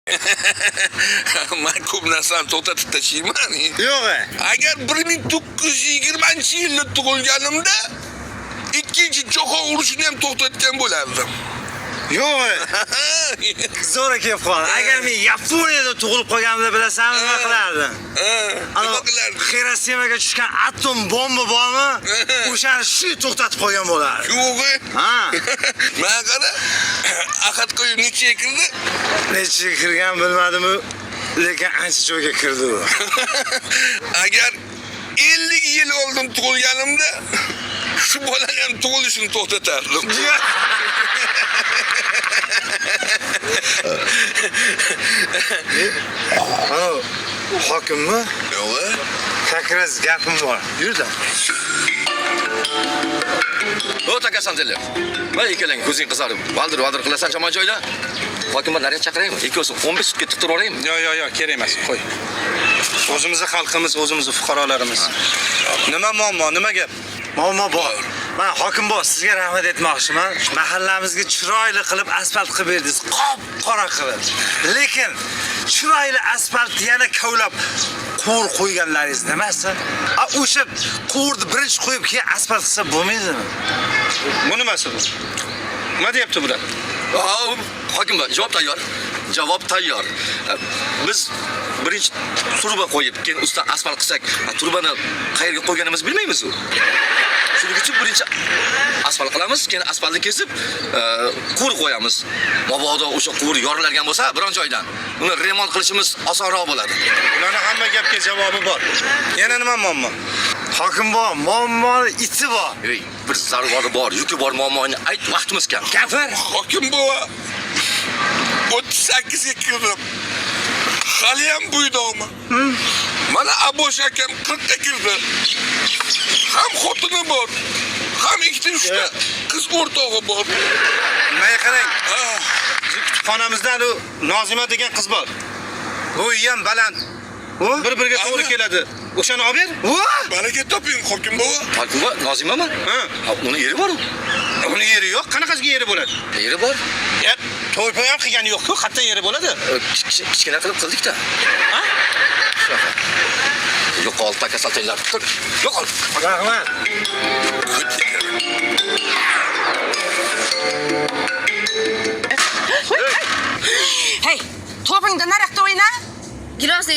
Men ko'p narsani to'xtatib tashlayman. Yo'q. Agar 1920-yilda tug'ilganimda ikkinchi jahon urushini ham to'xtatgan bo'lardim. Yo'q. Zo'ra kelib qoldi. Agar men Yaponiyada tug'ilib qolganimda bilasanmi nima qilardim? Nima qilardim? Hirosimaga tushgan atom bomba bormi? O'shani shu to'xtatib qo'ygan bo'lardi. Yo'q. Ha. Men qara, Ahad qo'yib necha kirdi? Necha kirgan bilmadim-u, lekin ancha joyga kirdi u. Agar 50 yil oldin tug'ilganimda shu bolani ham tug'ilishini to'xtatardim. Ana hokimmi? Yo'q. Kakras gapim bor. Yurda. O'ta kasandilar. Men ikkalang ko'zing qizarib, valdir qilasan chamon joyda. Hokimlar narga chaqiraymi? Ikkosi 15 sutga tiqtirib yuboraymi? Yo'q, kerak emas, qo'y. O'zimizning xalqimiz, o'zimizning fuqarolarimiz. Nima muammo, nima gap? Muammo bor. Men hokim bor, sizga rahmat aytmoqchiman. Mahallamizga chiroyli qilib asfalt qilib berdingiz, qop-qora qilib. Lekin chiroyli asfalt yana kavlab quvur qo'yganlaringiz nimasi? O'sha quvurni birinchi qo'yib keyin asfalt qilsa bo'lmaydimi? Bu nimasi bu? Nima deyapti bular? Hokim bor, javob tayyor. Javob tayyor. Biz birinchi turba qo'yib, keyin ustidan asfalt qilsak, turbani qayerga qo'yganimizni bilmaymiz-ku. Shuning uchun birinchi asfalt qilamiz, keyin asfaltni kesib, quvur qo'yamiz. Mabodo o'sha quvur yoriladigan bo'lsa, biron joydan uni remont qilishimiz osonroq bo'ladi. Ularning hamma gapga javobi bor. Yana nima muammo? Hokim bor, muammoni iti bor. Ey, bir zaruri bor, yuki bor muammoni ayt, vaqtimiz kam. Gapir. Hokim bova 38 ga kirdim. Hali ham bo'ydoqman. Mana Abosh akam 40 ga kirdi. Ham xotini bor, ham ikkita uchta qiz o'rtog'i bor. Nimaga qarang? Kutubxonamizdan u Nozima degan qiz bor. Bo'yi ham baland. Bir-biriga to'g'ri keladi. O'shani olib ber. Baraka toping, hokim bova. Hokim bor, Nozimami? Uni yeri bor-ku. Uni yeri yo'q. Qanaqasiga yeri bo'ladi? Yeri bor. To'ypoy ham qilgani yo'q-ku, qayerdan yeri bo'ladi? Kichkina qilib qildik-da. Ha? Yo'qol, takasaltinglar. Tur. Yo'qol. Rahmat. Hey, to'pingda naraqda o'yna. Gilos